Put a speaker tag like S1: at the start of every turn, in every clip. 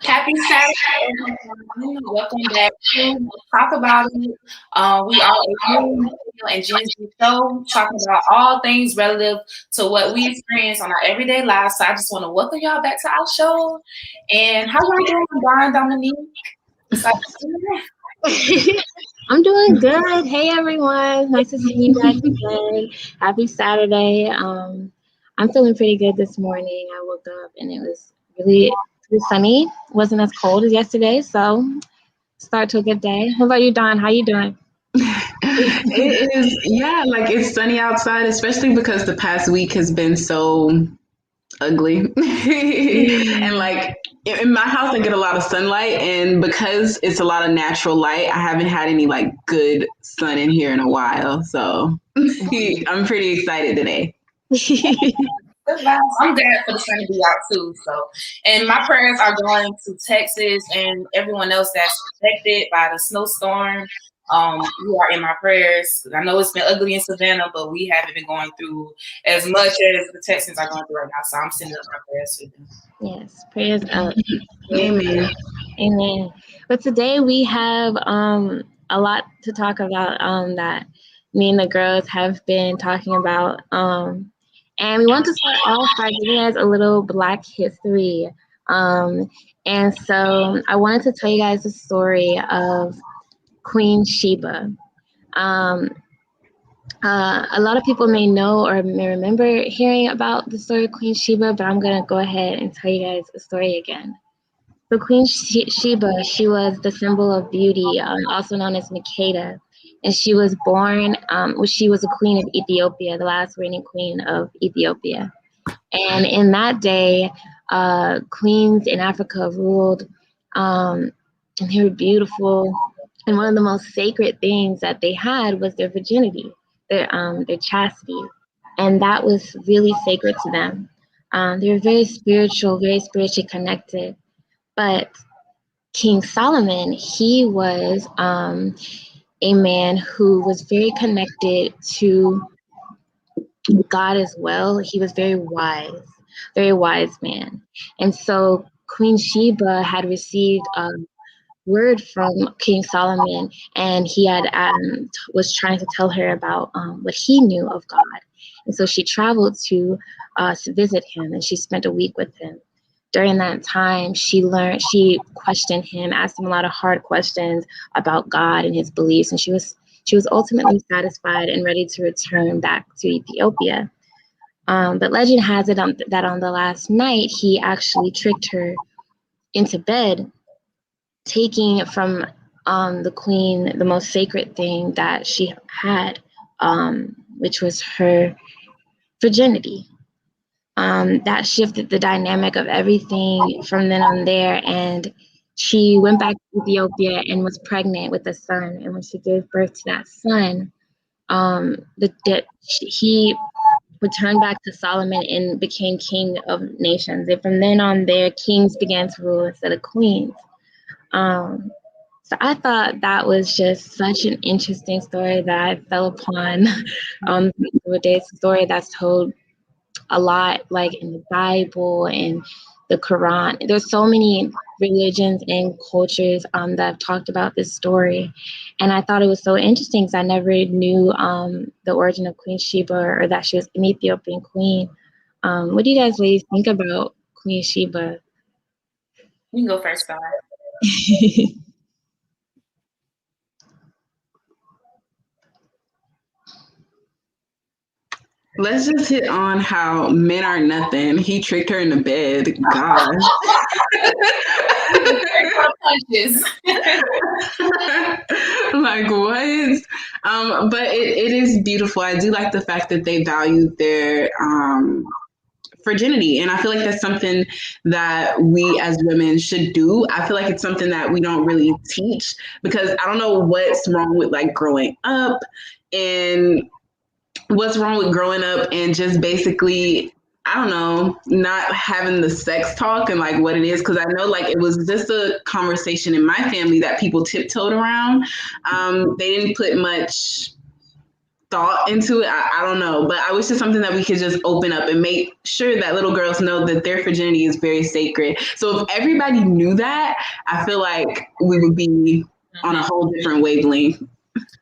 S1: Happy Saturday, everyone. Welcome back to Let's Talk About It. We are a new millennial and Gen Z show talking about all things relative to what we experience on our everyday lives. So I just want to welcome y'all back to our show. And how y'all doing, Brian, Dominique? Besides
S2: I'm doing good. Hey everyone, nice to see you guys again. Happy Saturday. I'm feeling pretty good this morning. I woke up and it was really sunny. It wasn't as cold as yesterday, so start to a good day. How about you, Don? How you doing?
S3: It is, yeah, like it's sunny outside, especially because the past week has been so ugly. And
S2: Mm.
S3: like in my house, I get a lot of sunlight, and because it's a lot of natural light, I haven't had any like good sun in here in a while. So I'm pretty excited today.
S1: good vibes. I'm glad for the sun to be out too. So, and my prayers are going to Texas and everyone else that's affected by the snowstorm. You are in my prayers. I know it's been ugly in Savannah, but we haven't been going through as much as the Texans are going through right now. So I'm sending up my prayers to them.
S2: Yes, prayers up. Prayers
S3: Amen.
S2: Amen. But today we have a lot to talk about that me and the girls have been talking about. And we want to start off by giving you guys a little Black history. Um, and so I wanted to tell you guys the story of Queen Sheba. Um, a lot of people may know or may remember hearing about the story of Queen Sheba, but I'm going to go ahead and tell you guys the story again. So Queen Sheba, she was the symbol of beauty, also known as Makeda, and she was born. She was a queen of Ethiopia, the last reigning queen of Ethiopia. And in that day, queens in Africa ruled, and they were beautiful. And one of the most sacred things that they had was their virginity, their chastity, and that was really sacred to them. They were very spiritual, very spiritually connected. But King Solomon, he was a man who was very connected to God as well. He was very wise man. And so Queen Sheba had received a word from King Solomon, and he had was trying to tell her about what he knew of God. And so she traveled to visit him, and she spent a week with him. During that time, she questioned him, asked him a lot of hard questions about God and his beliefs, and she was ultimately satisfied and ready to return back to Ethiopia. But legend has it that on the last night, he actually tricked her into bed, taking from the queen the most sacred thing that she had, which was her virginity. That shifted the dynamic of everything from then on there. And she went back to Ethiopia and was pregnant with a son. And when she gave birth to that son, he returned back to Solomon and became king of nations. And from then on there, kings began to rule instead of queens. Um, so I thought that was just such an interesting story that I fell upon. It's a story that's told a lot, like in the Bible and the Quran. There's so many religions and cultures that have talked about this story, and I thought it was so interesting because I never knew the origin of Queen Sheba or that she was an Ethiopian queen. What do you guys ladies think about Queen Sheba?
S1: You can go first, Brian.
S3: Let's just hit on how men are nothing. He tricked her into bed. Gosh.
S1: Punches.
S3: Like what? But it is beautiful. I do like the fact that they value their virginity, and I feel like that's something that we as women should do. I feel like it's something that we don't really teach because I don't know what's wrong with like growing up and what's wrong with growing up and just basically I don't know, not having the sex talk and like what it is. Cause I know like it was just a conversation in my family that people tiptoed around. They didn't put much thought into it. I don't know, but I wish it's something that we could just open up and make sure that little girls know that their virginity is very sacred. So if everybody knew that, I feel like we would be on a whole different wavelength.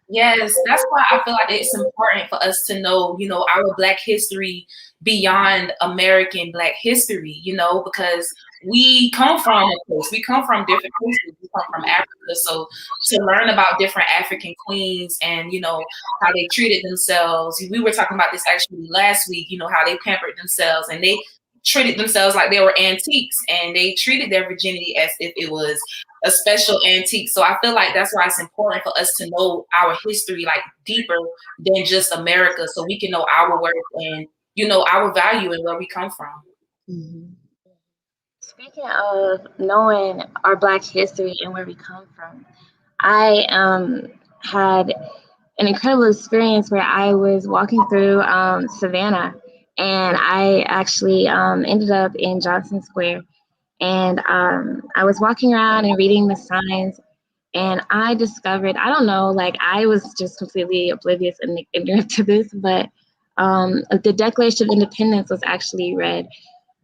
S1: Yes, that's why I feel like it's important for us to know, our Black history beyond American Black history, because we come from a place, we come from different places, we come from Africa. So to learn about different African queens and, how they treated themselves. We were talking about this actually last week, how they pampered themselves and they treated themselves like they were antiques and they treated their virginity as if it was a special antique. So I feel like that's why it's important for us to know our history like deeper than just America, so we can know our worth and our value and where we come from.
S2: Mm-hmm. Speaking of knowing our Black history and where we come from, I had an incredible experience where I was walking through Savannah, and I actually ended up in Johnson Square. And I was walking around and reading the signs, and I discovered, I don't know, like I was just completely oblivious and ignorant to this, but the Declaration of Independence was actually read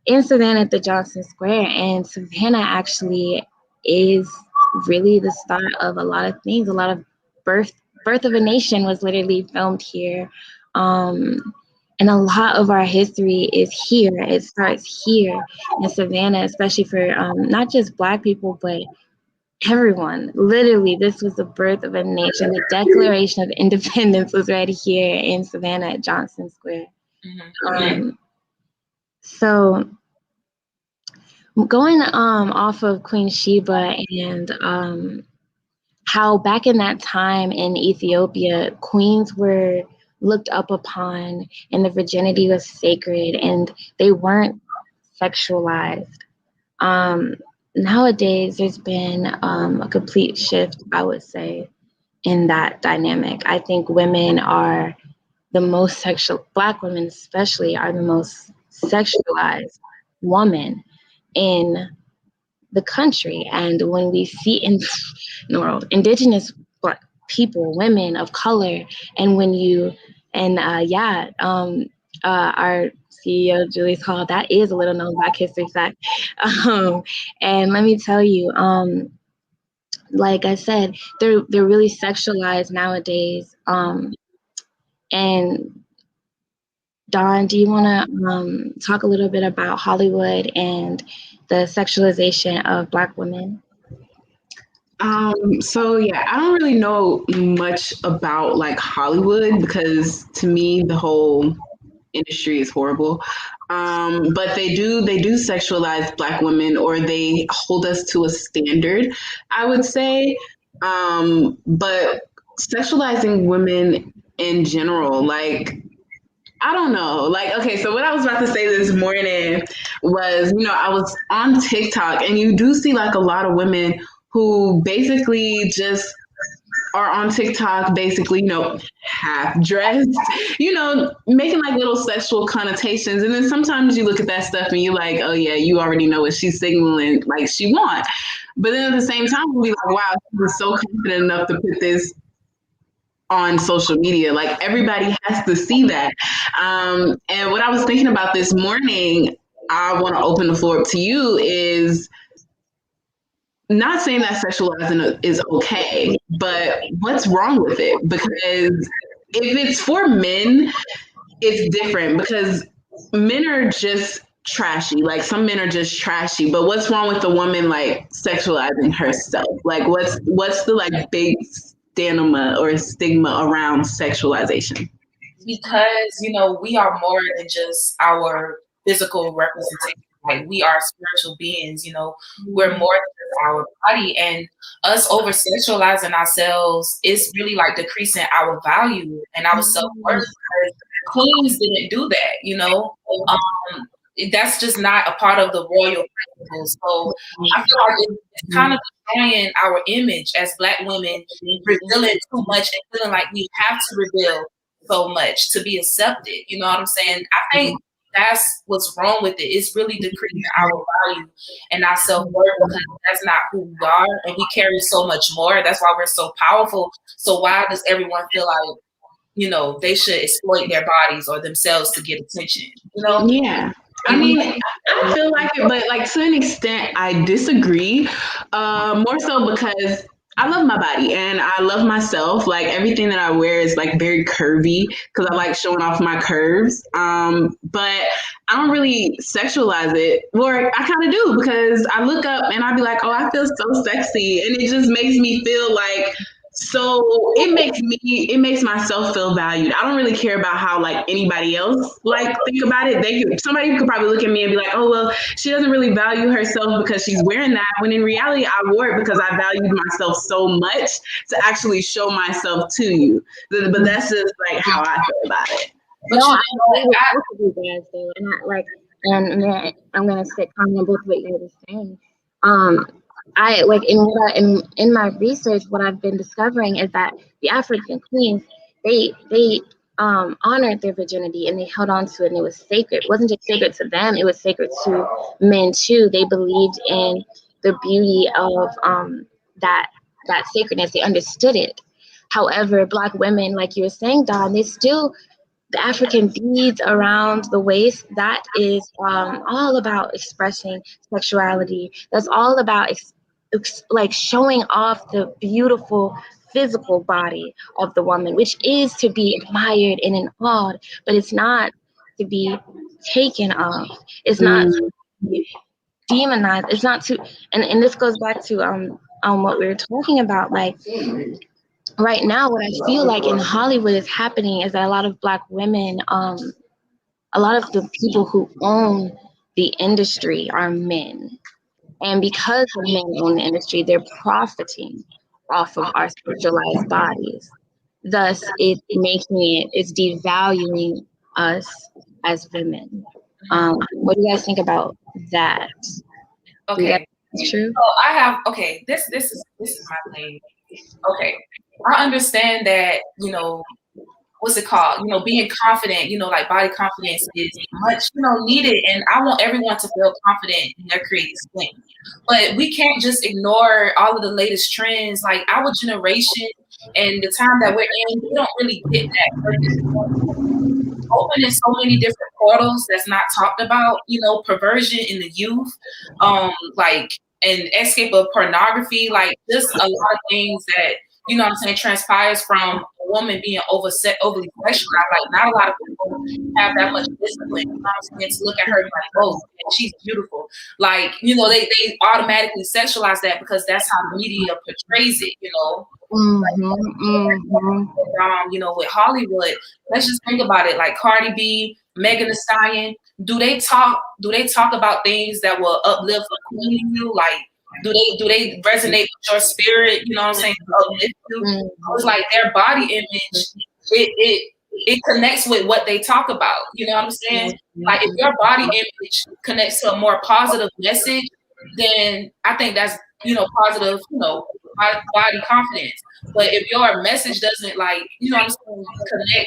S2: in Savannah at the Johnson Square. And Savannah actually is really the start of a lot of things. A lot of birth of a nation was literally filmed here. And a lot of our history is here. It starts here in Savannah, especially for not just Black people, but everyone. Literally, this was the birth of a nation. The Declaration of Independence was read here in Savannah at Johnson Square. So going off of Queen Sheba and how back in that time in Ethiopia, queens were looked up upon and the virginity was sacred and they weren't sexualized. Nowadays, there's been a complete shift, I would say, in that dynamic. I think women are the most sexual, Black women especially, are the most sexualized woman in the country. And when we see in the world, Indigenous Black people, women of color, and when you, and our CEO, Julie's Hall, that is a little known Black history fact. And let me tell you, like I said, they're really sexualized nowadays. And Dawn, do you want to talk a little bit about Hollywood and the sexualization of Black women?
S3: So yeah, I don't really know much about like Hollywood because to me the whole industry is horrible. But they do sexualize Black women, or they hold us to a standard, I would say. But sexualizing women in general, like I don't know. Like, okay, so what I was about to say this morning was, I was on TikTok and you do see like a lot of women who basically just are on TikTok, basically, half dressed, making like little sexual connotations. And then sometimes you look at that stuff and you're like, oh yeah, you already know what she's signaling, like she wants. But then at the same time, we'll be like, wow, she was so confident enough to put this on social media. Like everybody has to see that. And what I was thinking about this morning, I want to open the floor up to you, is not saying that sexualizing is okay, but what's wrong with it? Because if it's for men, it's different because men are just trashy. Like some men are just trashy, but what's wrong with the woman like sexualizing herself? Like what's the like big stigma around sexualization?
S1: Because we are more than just our physical representation. Like we are spiritual beings. We're more than just our body, and us over sexualizing ourselves is really like decreasing our value and our self-worth. Because queens didn't do that. That's just not a part of the royal principles. So I feel like it's kind of destroying our image as Black women, revealing too much and feeling like we have to reveal so much to be accepted. You know what I'm saying? I think that's what's wrong with it. It's really decreasing our value and our self-worth because that's not who we are, and we carry so much more. That's why we're so powerful. So why does everyone feel like they should exploit their bodies or themselves to get attention.
S3: Yeah. I mean, I feel like it, but like to an extent, I disagree. More so because I love my body and I love myself. Like everything that I wear is like very curvy because I like showing off my curves. But I don't really sexualize it, or I kind of do because I look up and I be like, oh, I feel so sexy, and it just makes me feel like. So it makes myself feel valued. I don't really care about how like anybody else like think about it. Somebody could probably look at me and be like, oh well, she doesn't really value herself because she's wearing that. When in reality, I wore it because I valued myself so much to actually show myself to you. But that's just like how I feel about it.
S1: But
S2: no, I agree with both of you guys though, and I'm gonna sit comment on both of what you guys are saying. I like in my research, what I've been discovering is that the African queens, they honored their virginity and they held on to it, and it was sacred. It wasn't just sacred to them; it was sacred to men too. They believed in the beauty of that sacredness. They understood it. However, Black women, like you were saying, Don, they still the African beads around the waist, that is all about expressing sexuality. That's all about like showing off the beautiful physical body of the woman, which is to be admired and awed, but it's not to be taken off. It's not
S3: Mm.
S2: to be demonized. It's not to, and this goes back to what we were talking about, like right now, what I feel like in Hollywood is happening is that a lot of Black women, a lot of the people who own the industry are men. And because the men own the industry, they're profiting off of our sexualized bodies. Thus, it's devaluing us as women. What do you guys think about that?
S1: okay,
S2: It's true.
S1: so this is my thing. Okay, I understand that what's it called? Being confident, like body confidence is much, needed. And I want everyone to feel confident in their creative skin. But we can't just ignore all of the latest trends. Like our generation and the time that we're in, we don't really get that opening so many different portals that's not talked about, perversion in the youth, like and escape of pornography, like just a lot of things that, what I'm saying, transpires from a woman being overly sexualized. Like not a lot of people have that much discipline, to look at her like, oh, she's beautiful. Like, they automatically sexualize that because that's how the media portrays it. With Hollywood, let's just think about it. Like Cardi B, Megan Thee Stallion, do they talk about things that will uplift or queen you? Like, do they resonate with your spirit? You know what I'm saying? Uplift you. It's like their body image. It connects with what they talk about. You know what I'm saying? Like if your body image connects to a more positive message, then I think that's positive. Body confidence. But if your message doesn't connect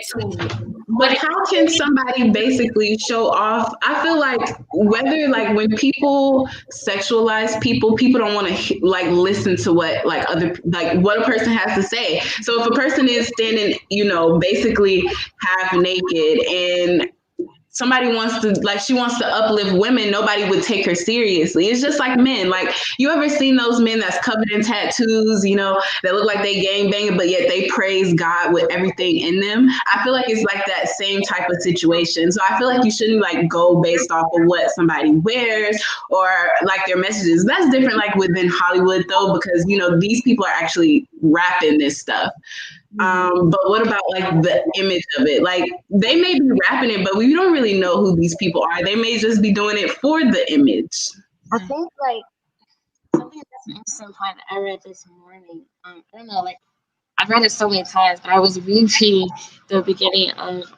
S1: to
S3: But how can somebody basically show off? I feel like whether like when people sexualize people, people don't want to like listen to what like what a person has to say. So if a person is standing, basically half naked and somebody wants to she wants to uplift women, nobody would take her seriously. It's just like men. Like you ever seen those men that's covered in tattoos, that look like they gang banging, but yet they praise God with everything in them. I feel like it's like that same type of situation. So I feel like you shouldn't like go based off of what somebody wears or like their messages. That's different like within Hollywood though, because these people are actually rapping this stuff. But what about like the image of it? Like they may be rapping it, but we don't really know who these people are. They may just be doing it for the image.
S2: I think like something that's an interesting point that I read this morning. I don't know, like I've read it so many times, but I was reading the beginning of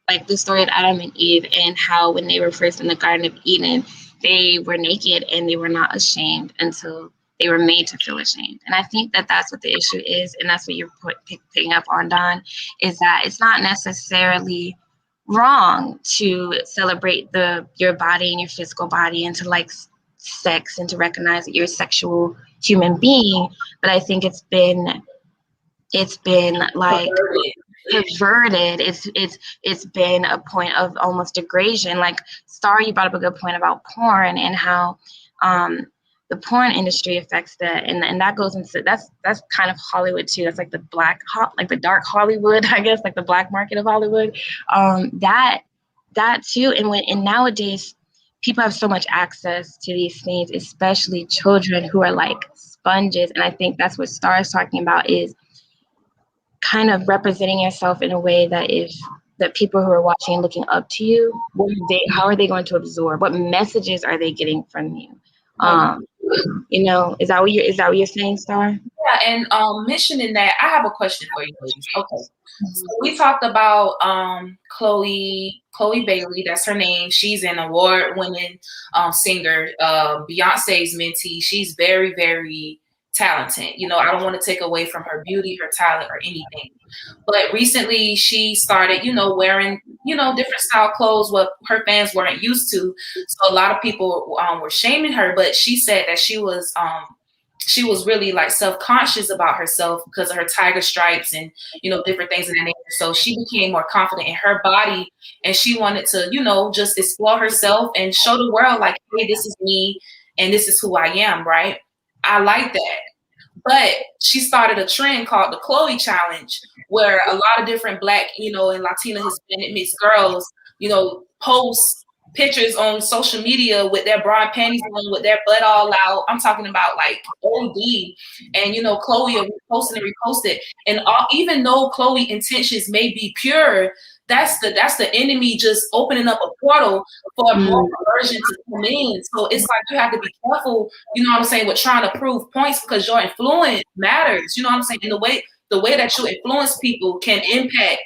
S2: like the story of Adam and Eve and how when they were first in the Garden of Eden, they were naked and they were not ashamed until they were made to feel ashamed. And I think that that's what the issue is, and that's what you're picking up on, Don, is that it's not necessarily wrong to celebrate your body and your physical body and to like sex and to recognize that you're a sexual human being. But I think it's been like perverted. It's been a point of almost degradation. Like Star, you brought up a good point about porn and how the porn industry affects that, and that goes into that's kind of Hollywood too. That's like like the dark Hollywood, I guess, like the black market of Hollywood. That too, and nowadays people have so much access to these things, especially children who are like sponges. And I think that's what Star is talking about, is kind of representing yourself in a way that people who are watching and looking up to you, how are they going to absorb? What messages are they getting from you? Is that what you're saying, Star?
S1: Yeah, and mentioning that, I have a question for you, ladies. Okay. So we talked about Chloe Bailey, that's her name. She's an award-winning singer, Beyonce's mentee. She's very, very talented. I don't want to take away from her beauty, her talent, or anything. But recently she started, wearing, different style clothes, what her fans weren't used to. So a lot of people were shaming her, but she said that she was really like self-conscious about herself because of her tiger stripes and, different things in that nature. So she became more confident in her body, and she wanted to, just explore herself and show the world like, hey, this is me and this is who I am, right? I like that. But she started a trend called the Chloe Challenge, where a lot of different Black, and Latina, Hispanic mixed girls, post pictures on social media with their bra and panties on, with their butt all out. I'm talking about like OD. And, Chloe will repost and repost it. And even though Chloe intentions may be pure, that's the enemy just opening up a portal for more perversion to come in. So it's like you have to be careful, with trying to prove points, because your influence matters, and the way that you influence people can impact,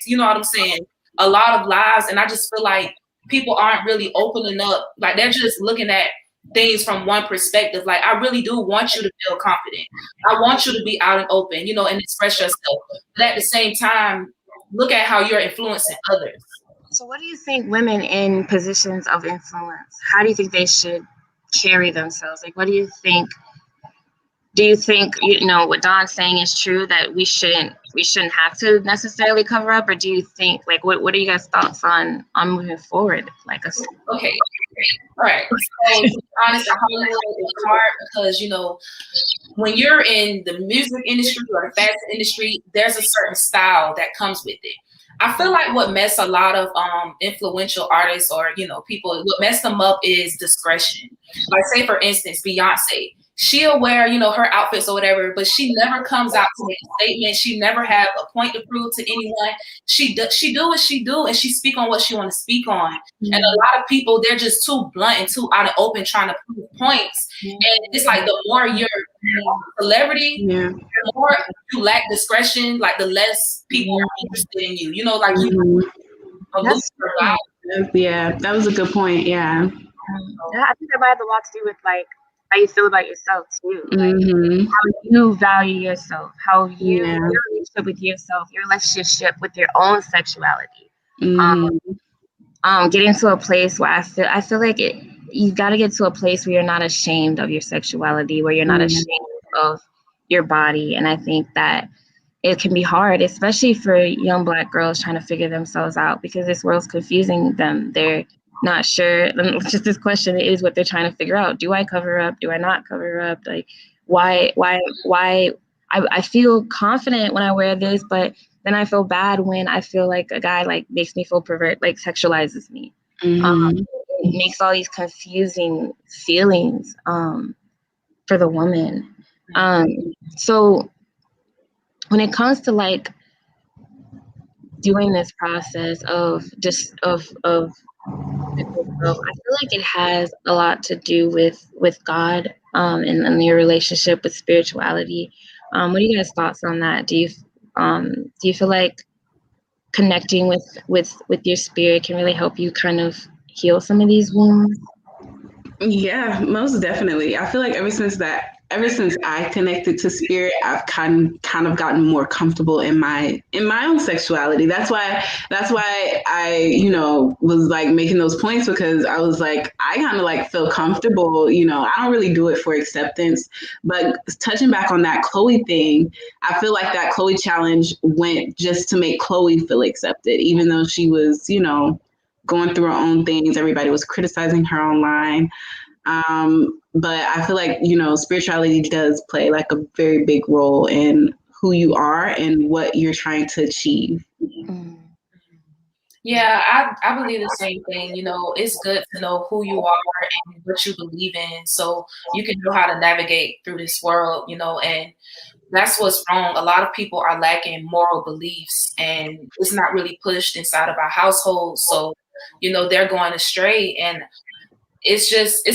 S1: a lot of lives. And I just feel like people aren't really opening up, like they're just looking at things from one perspective. Like, I really do want you to feel confident. I want you to be out and open, and express yourself. But at the same time, look at how you're influencing others.
S2: So what do you think women in positions of influence, how do you think they should carry themselves? Like, what do you think? Do you think, what Don's saying is true, that we shouldn't have to necessarily cover up? Or do you think, like, what are you guys' thoughts on moving forward?
S1: Okay. All right. So to be honest, Hollywood is hard because, when you're in the music industry or the fashion industry, there's a certain style that comes with it. I feel like what messed a lot of influential artists or, people, what messed them up is discretion. Like, say, for instance, Beyonce. She'll wear, her outfits or whatever, but she never comes out to make a statement. She never have a point to prove to anyone. She do what she do, and she speak on what she want to speak on. Mm-hmm. And a lot of people, they're just too blunt and too out and open trying to prove points. Mm-hmm. And it's like the more you're a celebrity, the more you lack discretion, like the less people are interested in you.
S3: Yeah, that was a good point. Yeah.
S2: I think that might have a lot to do with like how you feel about yourself too, like how you value yourself, how your relationship with yourself, your relationship with your own sexuality. Getting to a place where I feel like you got to get to a place where you're not ashamed of your sexuality, where you're not ashamed of your body, and I think that it can be hard, especially for young Black girls trying to figure themselves out, because this world's confusing them. They're not sure. Just this question is what they're trying to figure out. Do I cover up? Do I not cover up? Like, why? I feel confident when I wear this, but then I feel bad when I feel like a guy like makes me feel pervert, like sexualizes me. It makes all these confusing feelings for the woman. So when it comes to like doing this process of I feel like it has a lot to do with God and your relationship with spirituality. What are you guys' thoughts on that? Do you feel like connecting with your spirit can really help you kind of heal some of these wounds?
S3: Yeah, most definitely. I feel like ever since that ever since I connected to spirit, I've kind of gotten more comfortable in my own sexuality. That's why I, was like making those points, because I was like, I kind of like feel comfortable. I don't really do it for acceptance. But touching back on that Chloe thing, I feel like that Chloe challenge went just to make Chloe feel accepted, even though she was, going through her own things. Everybody was criticizing her online. But I feel like, spirituality does play like a very big role in who you are and what you're trying to achieve.
S2: Mm.
S1: Yeah, I believe the same thing. It's good to know who you are and what you believe in so you can know how to navigate through this world, and that's what's wrong. A lot of people are lacking moral beliefs and it's not really pushed inside of our household. So, they're going astray, and it's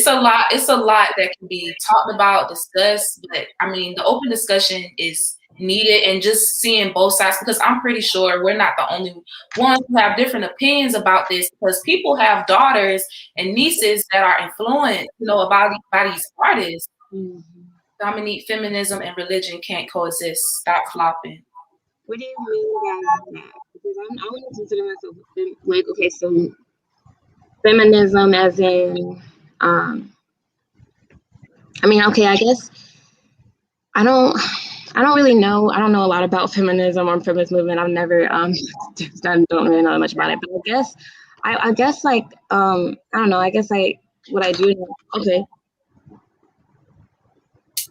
S1: a lot that can be talked about, discussed, but I mean the open discussion is needed, and just seeing both sides, because I'm pretty sure we're not the only ones who have different opinions about this, because people have daughters and nieces that are influenced, by these artists.
S2: Mhm.
S1: Dominique, feminism and religion can't coexist. Stop flopping.
S2: What do you mean by that? Because I wouldn't consider myself like, okay, so feminism as in, I mean, okay, I guess I don't really know. I don't know a lot about feminism or feminist movement. I've never don't really know much about it. But I guess like I don't know. I guess what I do. Okay.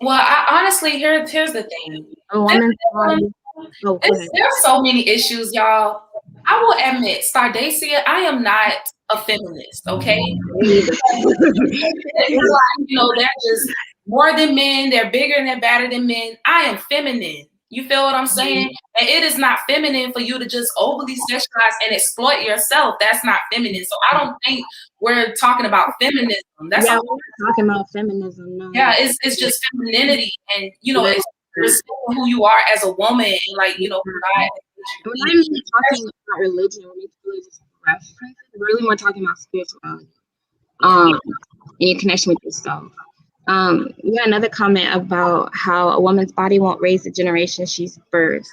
S1: Well, I honestly, here's the thing.
S2: A woman's body. Oh, go ahead.
S1: There's so many issues, y'all. I will admit, Stardacia, I am not a feminist, okay? It's like, they're just more than men, they're bigger and they're better than men. I am feminine. You feel what I'm saying? And it is not feminine for you to just overly sexualize and exploit yourself. That's not feminine. So I don't think we're talking about feminism. That's
S2: we're not talking about feminism. No.
S1: Yeah, it's just femininity, and it's respecting who you are as a woman, and like God.
S2: We're not even talking about religion. We're really more talking about spirituality. In your connection with yourself. We got another comment about how a woman's body won't raise the generation she's birthed.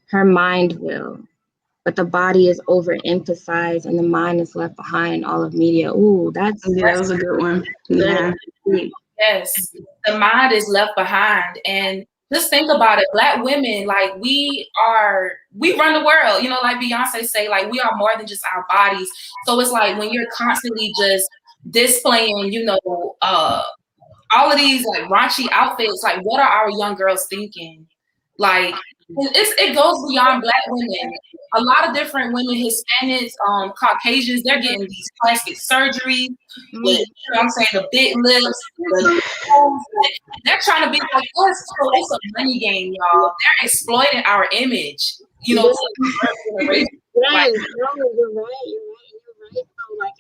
S2: Her mind will. But the body is overemphasized and the mind is left behind in all of media. Ooh, that
S3: was a good one. Yeah.
S1: Yes, the mind is left behind. And just think about it. Black women, like we run the world, like Beyonce say, like we are more than just our bodies. So it's like when you're constantly just displaying, all of these like raunchy outfits, like what are our young girls thinking? Like it goes beyond Black women. A lot of different women, Hispanics, Caucasians, they're getting these plastic surgeries with, I'm saying, the big lips. They're trying to be like us. So it's a money game, y'all. They're exploiting our image.
S2: Yes, no, you're right. You're right. So like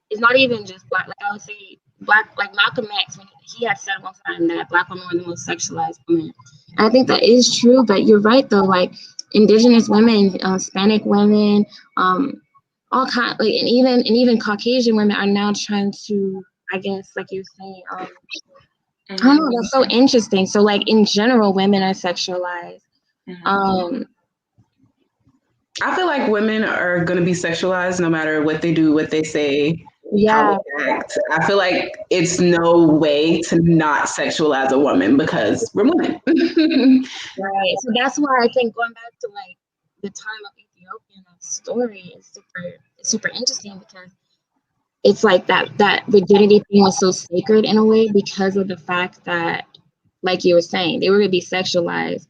S2: it's not even just Black. Like I would say, Black, like Malcolm X, when he had said one time that Black women were the most sexualized women. And I think that is true, but you're right though. Like Indigenous women, Hispanic women, all kind, like, and even Caucasian women are now trying to, I guess, like you're saying, I don't know. That's so interesting. So like in general, women are sexualized.
S3: I feel like women are going to be sexualized no matter what they do, what they say,
S2: Yeah.
S3: how they act. I feel like it's no way to not sexualize a woman because we're women.
S2: Right. So that's why I think going back to like the time of Ethiopia, that story is super interesting, because it's like that virginity thing was so sacred in a way because of the fact that, like you were saying, they were going to be sexualized,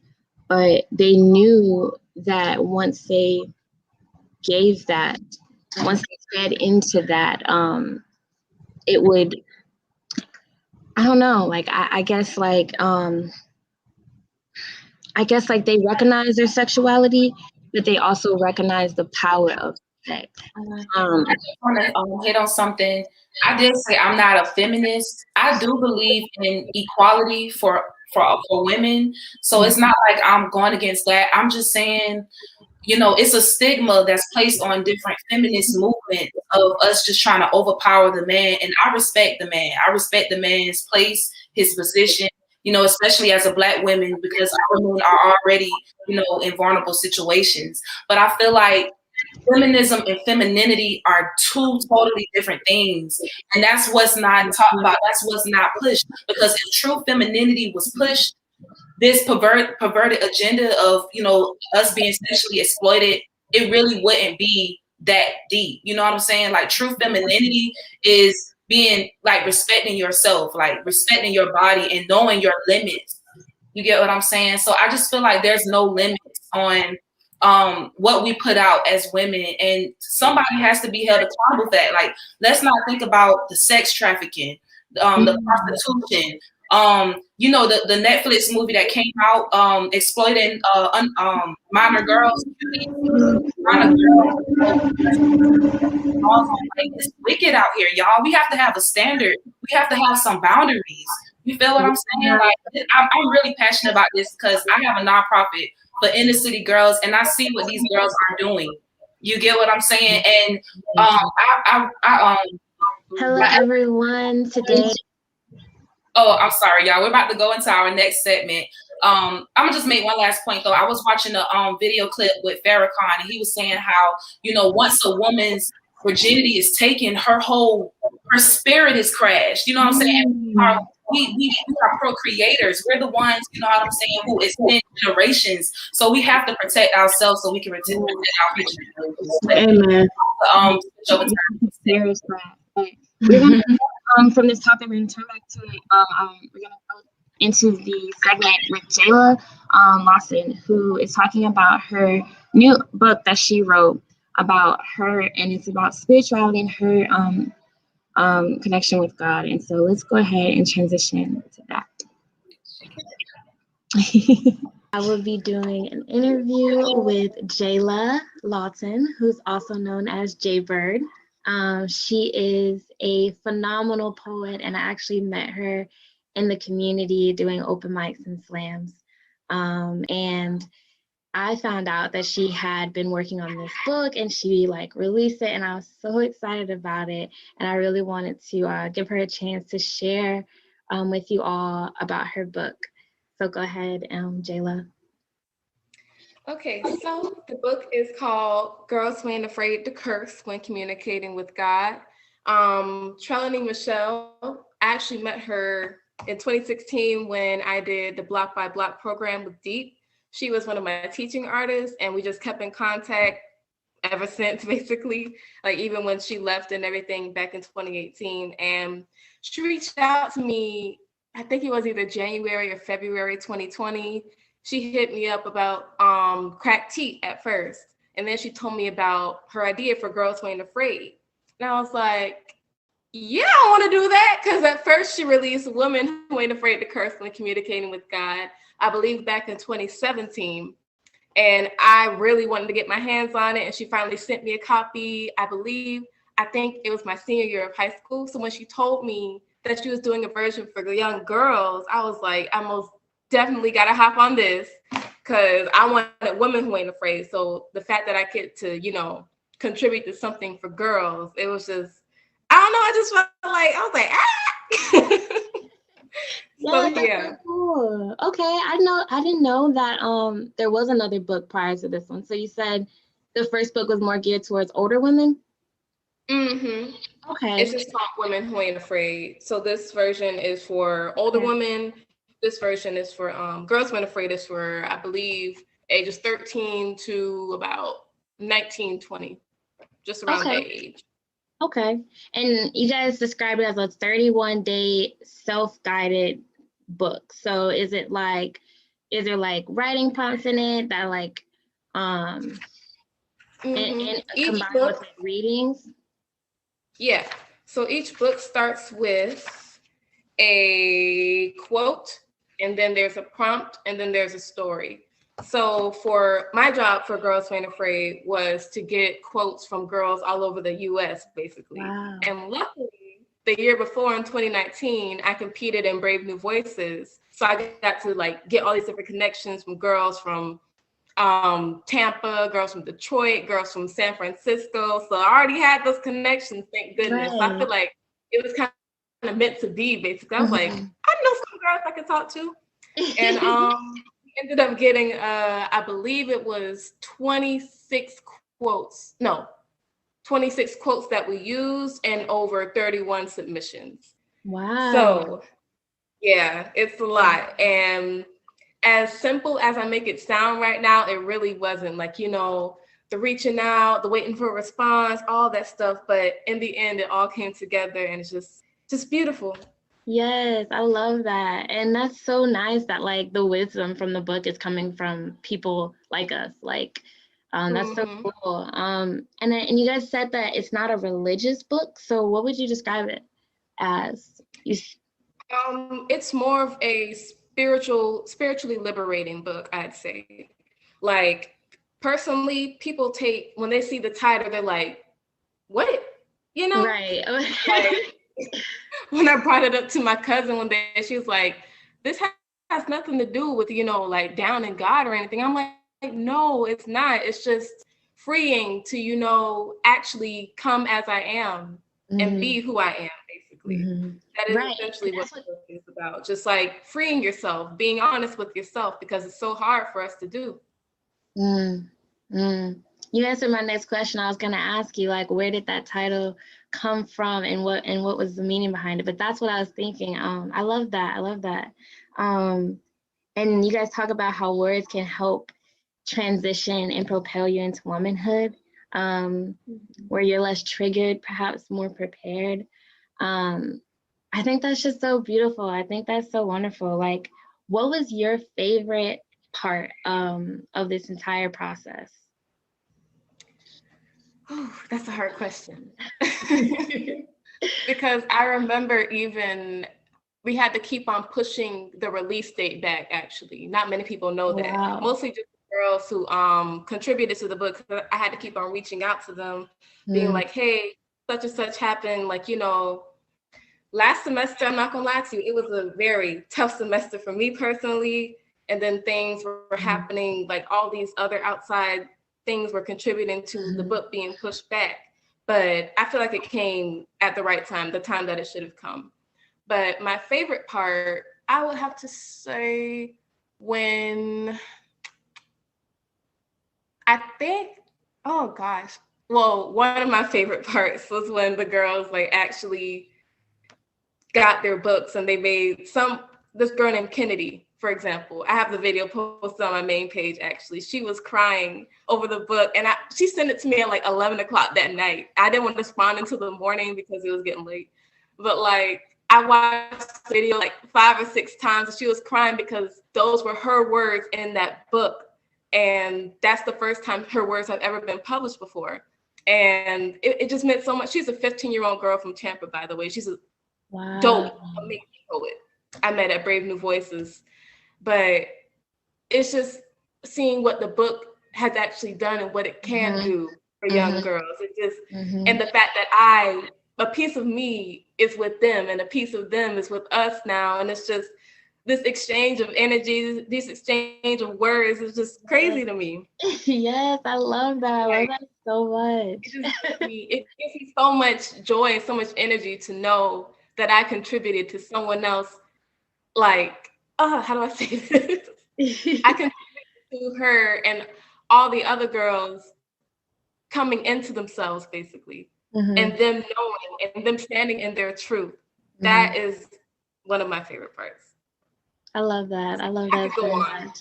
S2: but they knew that once they gave that, once they fed into that, it would, I don't know, like I guess like they recognize their sexuality, but they also recognize the power of sex.
S1: I want to hit on something. I did say I'm not a feminist. I do believe in equality for women. So it's not like I'm going against that. I'm just saying it's a stigma that's placed on different feminist movements of us just trying to overpower the man. And I respect the man. I respect the man's place, his position, especially as a Black woman, because our women are already, in vulnerable situations. But I feel like feminism and femininity are two totally different things. And that's what's not talked about. That's what's not pushed. Because if true femininity was pushed, this perverted agenda of us being sexually exploited, it really wouldn't be that deep. You know what I'm saying? Like true femininity is being like respecting yourself, like respecting your body and knowing your limits. You get what I'm saying? So I just feel like there's no limits on what we put out as women, and somebody has to be held accountable for that. Like, let's not think about the sex trafficking, the prostitution, the Netflix movie that came out exploiting minor girls. Minor girls. Like, it's wicked out here, y'all. We have to have a standard. We have to have some boundaries. You feel what I'm saying? Like, I'm really passionate about this because I have a nonprofit for inner city girls, and I see what these girls are doing. You get what I'm saying? And
S2: hello everyone. Today.
S1: Oh, I'm sorry, y'all. We're about to go into our next segment. I'm gonna just make one last point though. I was watching a video clip with Farrakhan, and he was saying how once a woman's virginity is taken, her spirit is crashed. You know what I'm saying? We are procreators. We're the ones, you know what I'm saying, who extend generations. So we have to protect ourselves so we can protect our future generations.
S3: Amen.
S4: Serious threat. We're gonna from this topic, we're gonna turn back to it. We're gonna go into the segment with Jayla Lawson, who is talking about her new book that she wrote about her, and it's about spirituality and her connection with God. And so let's go ahead and transition to that.
S2: I will be doing an interview with Jayla Lawton, who's also known as Jaybird. She is a phenomenal poet, and I actually met her in the community doing open mics and slams. And I found out that she had been working on this book, and she released it, and I was so excited about it. And I really wanted to give her a chance to share with you all about her book. So go ahead, Jayla.
S5: Okay, so the book is called Girls Who Ain't Afraid to Curse When Communicating with God. Trelawney Michelle, I actually met her in 2016 when I did the Block by Block program with Deep. She was one of my teaching artists, and we just kept in contact ever since, basically, even when she left and everything back in 2018. And she reached out to me, I think it was either January or February 2020. She hit me up about crack teat at first. And then she told me about her idea for Girls Who Ain't Afraid. And I was like, yeah, I want to do that. Because at first she released Women Who Ain't Afraid to Curse When Communicating with God, I believe back in 2017. And I really wanted to get my hands on it. And she finally sent me a copy, I think it was my senior year of high school. So when she told me that she was doing a version for the young girls, I was like, I most definitely got to hop on this, because I wanted Women Who Ain't Afraid. So the fact that I get to, contribute to something for girls, it was just, I don't know, I just felt like, I was like, ah.
S2: Yeah, so, yeah. Cool. Okay, I didn't know that there was another book prior to this one. So you said the first book was more geared towards older women?
S5: Mm-hmm.
S2: Okay.
S5: It's just called Women Who Ain't Afraid. So this version is for older women. This version is for Girls Who Ain't Afraid is for, I believe, ages 13 to about 19, 20, just around that age.
S2: Okay. And you guys described it as a 31-day self-guided book. So is there writing prompts in it that and combined with readings?
S5: Yeah. So each book starts with a quote, and then there's a prompt, and then there's a story. So for my job for Girls Who Ain't Afraid was to get quotes from girls all over the US, basically. Wow. And luckily, the year before in 2019, I competed in Brave New Voices. So I got to get all these different connections from girls from Tampa, girls from Detroit, girls from San Francisco. So I already had those connections, thank goodness. So I feel like it was kind of meant to be, basically. I was like, I know some girls I could talk to. And we ended up getting, I believe it was 26 quotes that we used and over 31 submissions.
S2: Wow.
S5: So yeah, it's a lot. And as simple as I make it sound right now, it really wasn't. Like, the reaching out, the waiting for a response, all that stuff. But in the end, it all came together, and it's just beautiful.
S2: Yes, I love that. And that's so nice that like the wisdom from the book is coming from people like us. Like, that's so cool. And you guys said that it's not a religious book. So what would you describe it as?
S5: It's more of a spiritually liberating book, I'd say. Like, personally, people when they see the title, they're like, what?
S2: Right.
S5: Like, when I brought it up to my cousin one day, she was like, this has nothing to do with, like down in God or anything. I'm like, no, it's not. It's just freeing to, actually come as I am and be who I am, basically. That is essentially what the book is about. Just like freeing yourself, being honest with yourself, because it's so hard for us to do.
S2: You answered my next question. I was going to ask you, like, where did that title come from and what was the meaning behind it? But that's what I was thinking. I love that. And you guys talk about how words can help transition and propel you into womanhood, where you're less triggered, perhaps more prepared. I think that's just so beautiful. I think that's so wonderful. Like, what was your favorite part of this entire process?
S5: Oh, that's a hard question. Because I remember we had to keep on pushing the release date back, actually. Not many people know that.
S2: Wow.
S5: Mostly just girls who contributed to the book. I had to keep on reaching out to them, being like, hey, such and such happened. Like, last semester, I'm not gonna lie to you, it was a very tough semester for me personally. And then things were happening, like all these other outside things were contributing to the book being pushed back. But I feel like it came at the right time, the time that it should have come. But my favorite part, I would have to say one of my favorite parts was when the girls like actually got their books and they made this girl named Kennedy, for example. I have the video posted on my main page, actually. She was crying over the book, and she sent it to me at like 11 o'clock that night. I didn't want to respond until the morning because it was getting late. But like, I watched the video like 5 or 6 times, and she was crying because those were her words in that book. And that's the first time her words have ever been published before. And it just meant so much. She's a 15-year-old girl from Tampa, by the way. She's a dope, amazing poet I met at Brave New Voices. But it's just seeing what the book has actually done and what it can do for young girls. It just and the fact that a piece of me is with them and a piece of them is with us now. And it's just this exchange of energy, this exchange of words is just crazy to me.
S2: Yes, I love that. I love that so much.
S5: It gives me so much joy and so much energy to know that I contributed to someone else. Like, how do I say this? I contributed to her and all the other girls coming into themselves, basically, and them knowing and them standing in their truth. That is one of my favorite parts.
S2: I love that. I love that so much.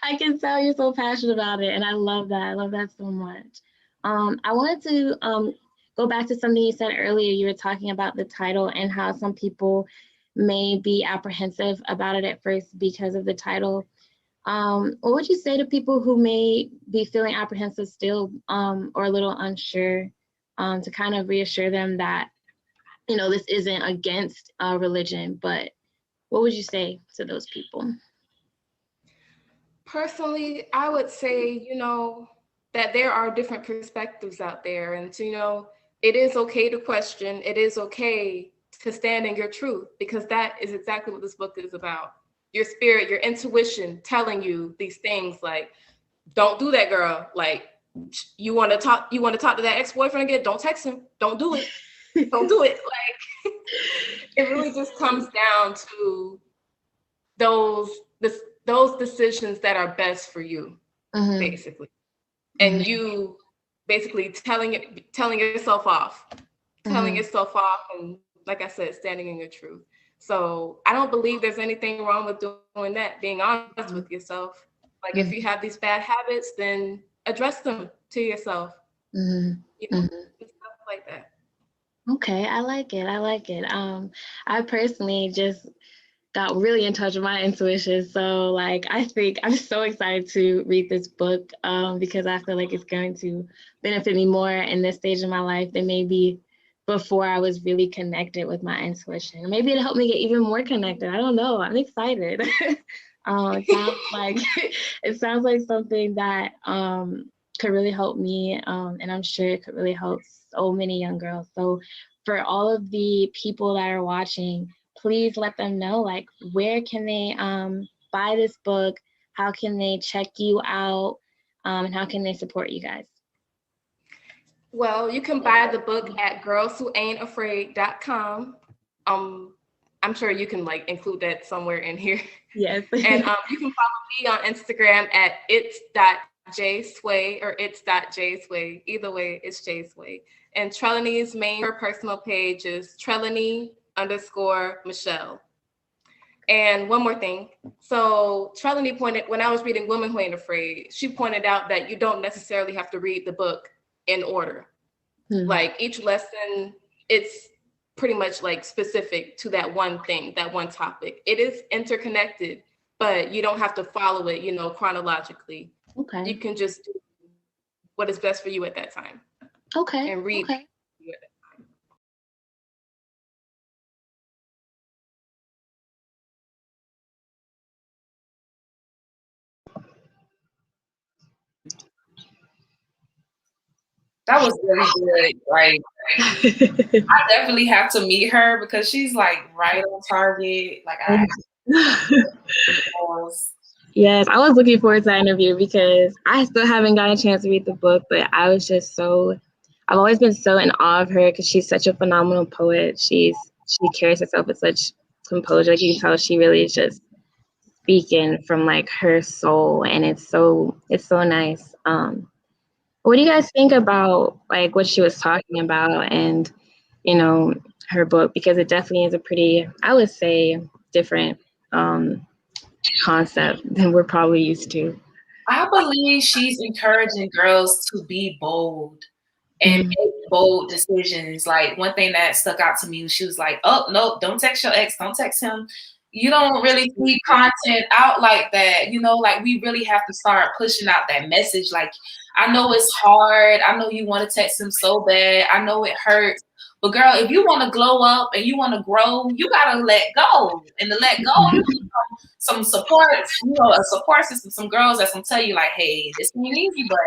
S2: I can tell you're so passionate about it, and I love that. I love that so much. I wanted to go back to something you said earlier. You were talking about the title and how some people may be apprehensive about it at first because of the title. What would you say to people who may be feeling apprehensive still, or a little unsure, to kind of reassure them that, this isn't against religion, but what would you say to those people?
S5: Personally, I would say, that there are different perspectives out there. And, it is okay to question. It is okay to stand in your truth, because that is exactly what this book is about. your spirit, your intuition telling you these things like, don't do that, girl. Like, you want to talk to that ex-boyfriend again? Don't text him. Don't do it. Don't do it. Like, it really just comes down to those decisions that are best for you, basically. And you basically telling yourself off, and like I said, standing in your truth. So I don't believe there's anything wrong with doing that, being honest with yourself. Like, if you have these bad habits, then address them to yourself. You know, stuff like that.
S2: Okay, I like it. I personally just got really in touch with my intuition. So like, I think I'm so excited to read this book because I feel like it's going to benefit me more in this stage of my life than maybe before I was really connected with my intuition. Maybe it'll help me get even more connected. I don't know. I'm excited. It sounds like something that could really help me, and I'm sure it could really help so many young girls. So for all of the people that are watching, please let them know, like, where can they buy this book? How can they check you out? And how can they support you guys?
S5: Well, you can buy the book at girlswhoaintafraid.com. I'm sure you can like include that somewhere in here.
S2: Yes.
S5: And you can follow me on Instagram at its.jsway or its.jsway. Either way, it's jsway. And Trelawney's main personal page is Trelawney_Michelle. And one more thing. So Trelawney pointed, when I was reading Women Who Ain't Afraid, she pointed out that you don't necessarily have to read the book in order. Like, each lesson, it's pretty much like specific to that one thing, that one topic. It is interconnected, but you don't have to follow it, chronologically.
S2: Okay.
S5: You can just do what is best for you at that time.
S2: Okay.
S5: And read.
S2: Okay.
S1: That was really good. Like, I definitely have to meet her because she's like right on target. Like,
S2: Yes, I was looking forward to that interview because I still haven't gotten a chance to read the book, but I've always been so in awe of her because she's such a phenomenal poet. She carries herself with such composure. Like, you can tell she really is just speaking from like her soul, and it's so nice. What do you guys think about like what she was talking about and her book? Because it definitely is a pretty, I would say, different concept than we're probably used to.
S1: I believe she's encouraging girls to be bold and make bold decisions. Like, one thing that stuck out to me, she was like, "Oh no, don't text your ex, don't text him." You don't really see content out like that, like, we really have to start pushing out that message. Like, I know it's hard. I know you want to text him so bad. I know it hurts. But girl, if you want to glow up and you want to grow, you got to let go. And to let go, some support, a support system, some girls that's going to tell you like, hey, this ain't easy, but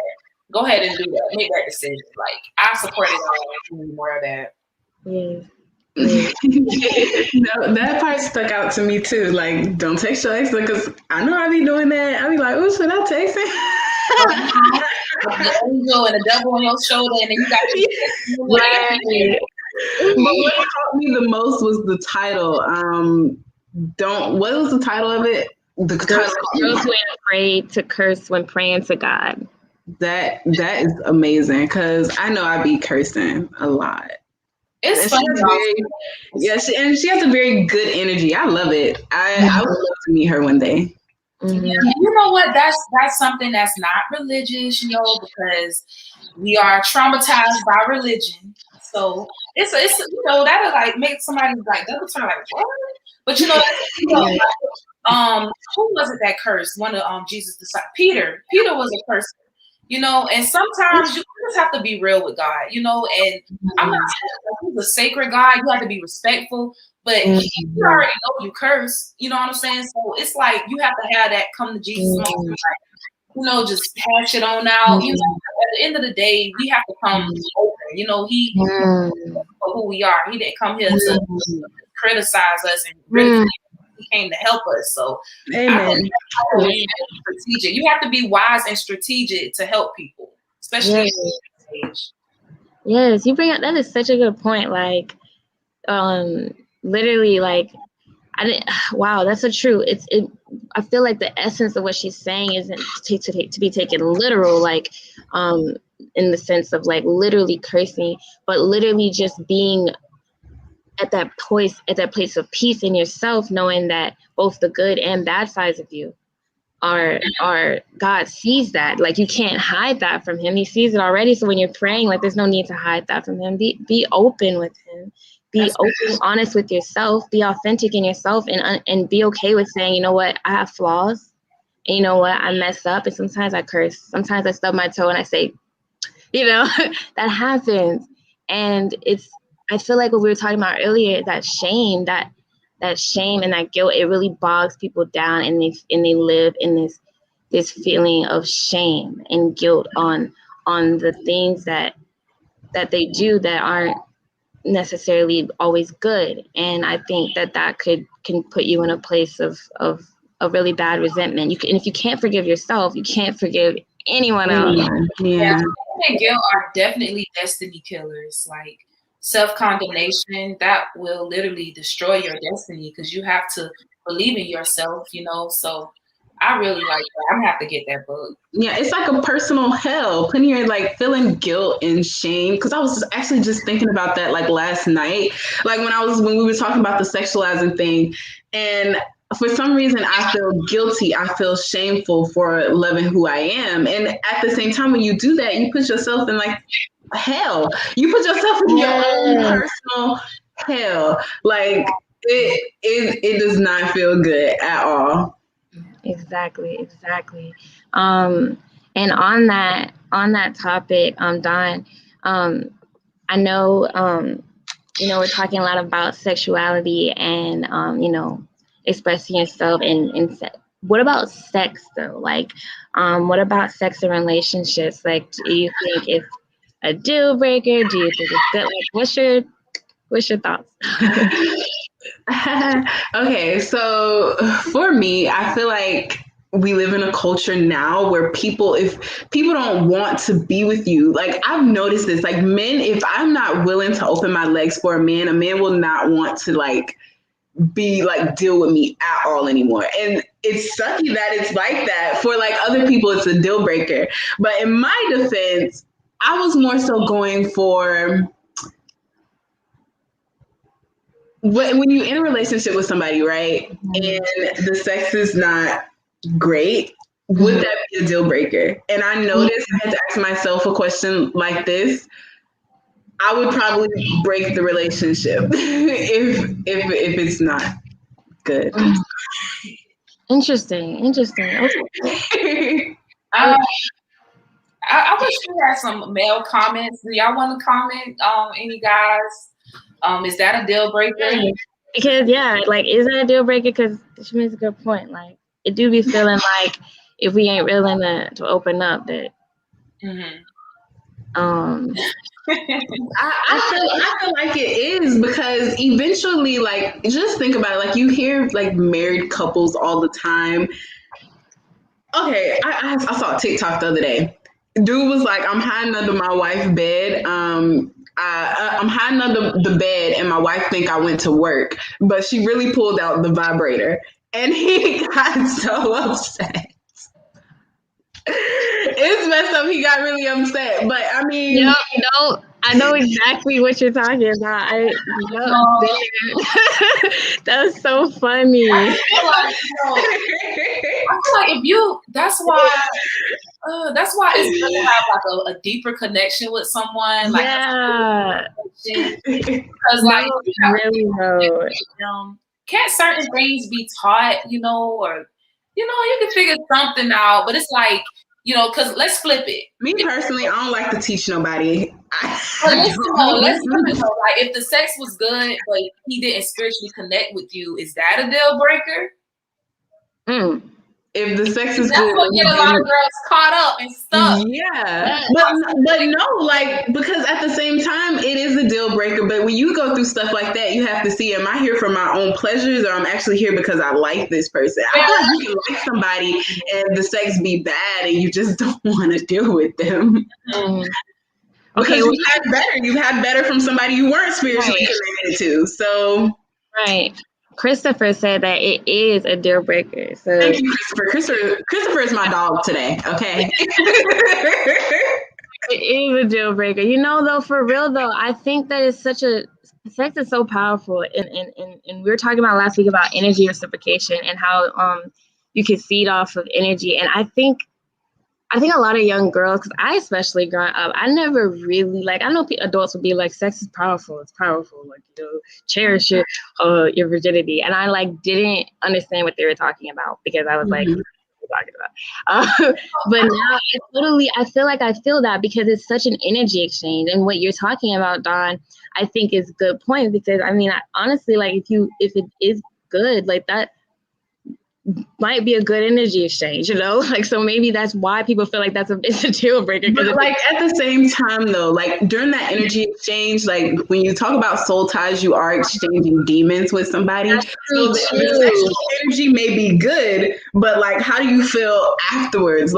S1: go ahead and do that. Make that decision. Like, I support it all. More of that.
S2: Yeah.
S3: That part stuck out to me too. Like, don't text your ex, because I know I be doing that. I be like, oh, should I text him?
S1: The angel and the devil on your shoulder, and then you got
S3: right. But what caught me the most was the title. What was the title of it? The
S2: Girls Who Ain't Afraid to Curse When Praying to God.
S3: That is amazing, because I know I be cursing a lot.
S1: It's fun.
S3: She has a very good energy. I love it. I would love to meet her one day.
S1: Mm-hmm. Yeah, you know what? That's something that's not religious, because we are traumatized by religion. So it's that'll like make somebody like double turn like what? But who was it that cursed? One of Jesus' disciples, Peter. Peter was a person. And sometimes you just have to be real with God, and I'm not saying he's a sacred God. You have to be respectful, but you already know you curse, you know what I'm saying? So it's like, you have to have that come to Jesus moment, like, just hash it on out. At the end of the day, we have to come open, he for who we are. He didn't come here to criticize us and ridicule. He came to help us. So
S3: Amen.
S1: Strategic. You have to be wise and strategic to help people, especially at this stage.
S2: Yes, you bring up, that is such a good point. Like, literally, like, wow, that's so true. I feel like the essence of what she's saying isn't to be taken literal, like, in the sense of like literally cursing, but literally just being at that place of peace in yourself, knowing that both the good and bad sides of you are God sees that. Like, you can't hide that from him. He sees it already. So when you're praying, like, there's no need to hide that from him. Be open with him. Be open, honest with yourself. Be authentic in yourself, and be okay with saying, you know what, I have flaws, and you know what, I mess up, and sometimes I curse. Sometimes I stub my toe and I say, that happens. And I feel like what we were talking about earlier, that shame and that guilt, it really bogs people down, and they live in this feeling of shame and guilt on the things that they do that aren't necessarily always good. And I think that can put you in a place of a really bad resentment. And if you can't forgive yourself, you can't forgive anyone else.
S1: Yeah, shame and guilt are definitely destiny killers. Like, self-condemnation, that will literally destroy your destiny, because you have to believe in yourself, So I really like that. I'm gonna have to get that book.
S3: Yeah, it's like a personal hell. When you're like feeling guilt and shame, because I was actually just thinking about that like last night, like when we were talking about the sexualizing thing, and for some reason I feel guilty, I feel shameful for loving who I am, and at the same time, when you do that, you put yourself in like hell. You put yourself in your own personal hell. Like it does not feel good at all.
S2: Exactly. And on that topic, Dawn, I know, we're talking a lot about sexuality and, expressing yourself in what about sex though? Like, what about sex and relationships? Like, do you think it's a deal breaker? Do you think it's good? Like, what's your thoughts?
S3: Okay, so for me, I feel like we live in a culture now where if people don't want to be with you, like I've noticed this, like men, if I'm not willing to open my legs for a man will not want to like deal with me at all anymore. And it's sucky that it's like that. For like other people, it's a deal breaker. But in my defense, I was more so going for when you're in a relationship with somebody, right, and the sex is not great, would that be a deal breaker? And I noticed I had to ask myself a question like this. I would probably break the relationship if it's not good.
S2: Interesting. Okay.
S1: I wish we had some male comments. Do y'all want to comment? Any guys? Is that a deal breaker?
S2: Because like, is that a deal breaker? Because she makes a good point. Like, it do be feeling like if we ain't willing to open up, that.
S3: I feel like it is, because eventually, like, just think about it. Like, you hear like married couples all the time. Okay, I saw a TikTok the other day. Dude was like, I'm hiding under my wife's bed. I'm hiding under the bed, and my wife think I went to work, but she really pulled out the vibrator, and he got so upset. It's messed up. He got really upset, but I mean,
S2: I know exactly what you're talking about. That's so funny.
S1: I feel like if you, that's why it's good to have like a deeper connection with someone. Like, because like, can't certain things be taught, or you can figure something out, but it's like, because let's flip it.
S3: Me personally, I don't like to teach nobody.
S1: Let's flip it. Like, if the sex was good, but he didn't spiritually connect with you, is that a deal breaker?
S3: if the sex is
S1: That's
S3: good,
S1: what get a lot of girls caught up and stuck.
S3: Yeah, but no, like, because at the same time, it is a deal breaker. But when you go through stuff like that, you have to see: am I here for my own pleasures, or I'm actually here because I like this person? I feel like you can like somebody and the sex be bad, and you just don't want to deal with them.
S2: Okay,
S3: Because you've had better from somebody you weren't spiritually connected to. So
S2: right. Christopher said that it is a deal breaker. So
S3: thank you, Christopher. Christopher is my dog today. Okay.
S2: it is a deal breaker. You know, though, for real though, I think that it's such a sex is so powerful, and we were talking about last week about energy reciprocation and how you can feed off of energy, and I think a lot of young girls, because I especially growing up, I never really I know adults would be like, sex is powerful, it's powerful, like, you know, cherish your virginity, and I didn't understand what they were talking about because I was like, what are you talking about? But now I feel that because it's such an energy exchange, and what you're talking about, Dawn, I think is a good point, because I mean, honestly, if it is good, like that might be a good energy exchange, you know, so maybe that's why people feel like it's a deal breaker.
S3: But at the same time though, during that energy exchange, when you talk about soul ties, you are exchanging demons with somebody. So the sexual energy may be good, but how do you feel afterwards?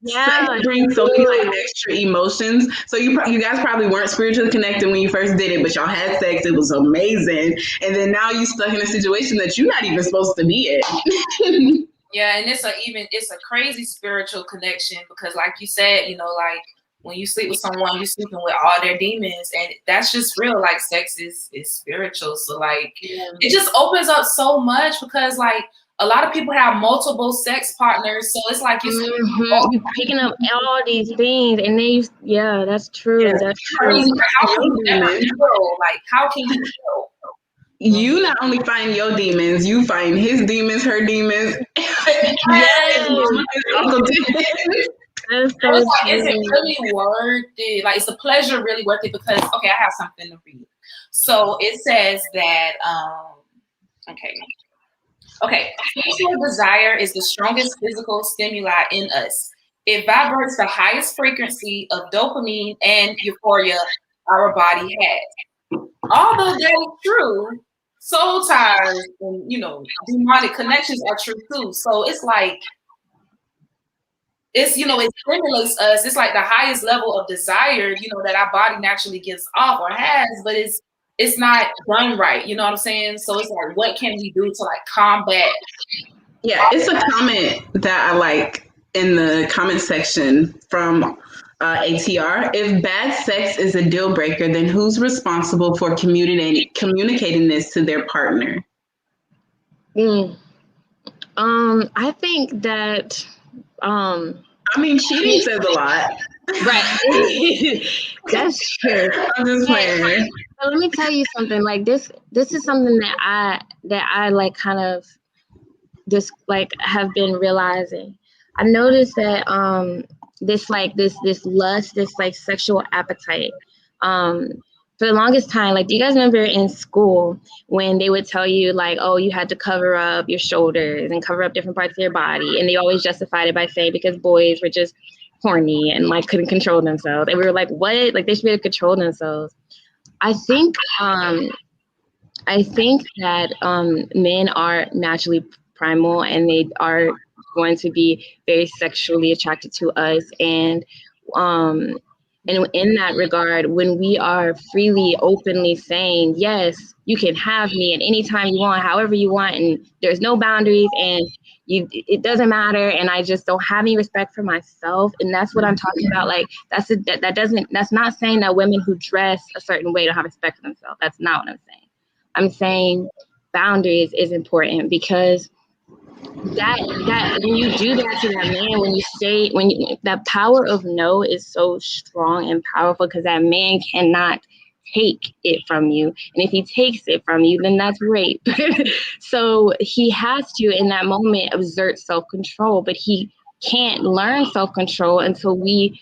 S3: Sex brings so many extra emotions. So you guys probably weren't spiritually connected when you first did it, but y'all had sex. It was amazing, and then now you stuck in a situation that you're not even supposed to be in.
S1: Yeah, and it's a crazy spiritual connection, because, like you said, you know, when you sleep with someone, you're sleeping with all their demons, and that's just real. Sex is spiritual, so it just opens up so much, because a lot of people have multiple sex partners, so it's
S2: you're picking up all these things, and then that's true.
S3: Yeah.
S2: That's true.
S1: How can you ever feel? How can you feel?
S3: You not only find your demons, you find his demons, her demons. Uncle demons.
S1: Is it really worth it? Is the pleasure really worth it? Because I have something to read. So it says that sexual desire is the strongest physical stimuli in us. It vibrates the highest frequency of dopamine and euphoria our body has. Although that is true, soul ties and demonic connections are true too. So it's it stimulates us. It's the highest level of desire, that our body naturally gives off or has, but it's not done right. You know what I'm saying? So it's what can we do to combat?
S3: Yeah, it's a comment that I like in the comment section from ATR. If bad sex is a deal breaker, then who's responsible for communicating this to their partner?
S2: I think that
S3: cheating says a lot.
S2: Right. That's true.
S3: I'm just playing.
S2: But let me tell you something. This is something that I kind of just have been realizing. I noticed that this lust, this sexual appetite, for the longest time, do you guys remember in school when they would tell you oh, you had to cover up your shoulders and cover up different parts of your body, and they always justified it by saying because boys were just horny and couldn't control themselves, and we were what? They should be able to control themselves. I think that men are naturally primal, and they are going to be very sexually attracted to us, and in that regard, when we are freely, openly saying, yes, you can have me at any time you want, however you want, and there's no boundaries, and it doesn't matter, and I just don't have any respect for myself, and that's what I'm talking about. That's not saying that women who dress a certain way don't have respect for themselves. That's not what I'm saying. I'm saying boundaries is important, because that when you do that to that man, that power of no is so strong and powerful, because that man cannot take it from you, and if he takes it from you, then that's rape. So he has to, in that moment, exert self-control, but he can't learn self-control until we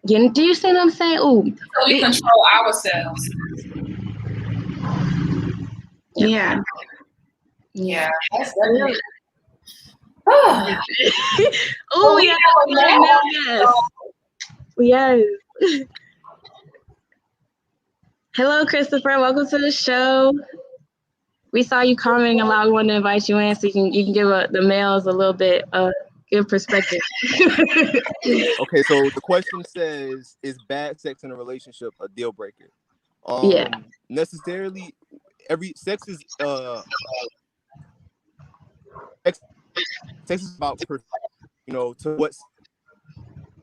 S2: do you see what I'm saying?
S1: So we control ourselves.
S3: Yeah.
S1: That's definitely.
S2: Oh, we have yes. Hello, Christopher. Welcome to the show. We saw you commenting a lot. We want to invite you in so you can give the males a little bit good perspective.
S6: Okay, so the question says, is bad sex in a relationship a deal breaker?
S2: Yeah.
S6: Necessarily, every sex is about, to what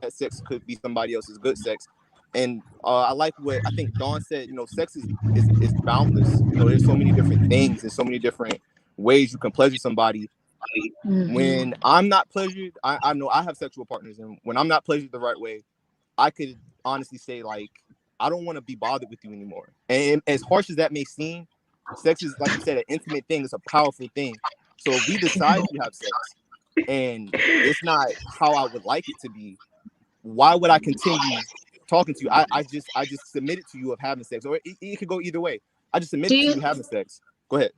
S6: that sex could be somebody else's good sex. And I like what I think Dawn said. Sex is boundless. There's so many different things and so many different ways you can pleasure somebody.
S2: Mm-hmm.
S6: When I'm not pleasured, I know I have sexual partners, and when I'm not pleasured the right way, I could honestly say, like, I don't want to be bothered with you anymore. And as harsh as that may seem, sex is, like you said, an intimate thing. It's a powerful thing. So if we decide to have sex and it's not how I would like it to be, why would I continue talking to you? I just submitted to you of having sex, or it could go either way. I just submitted to you having sex. Go ahead.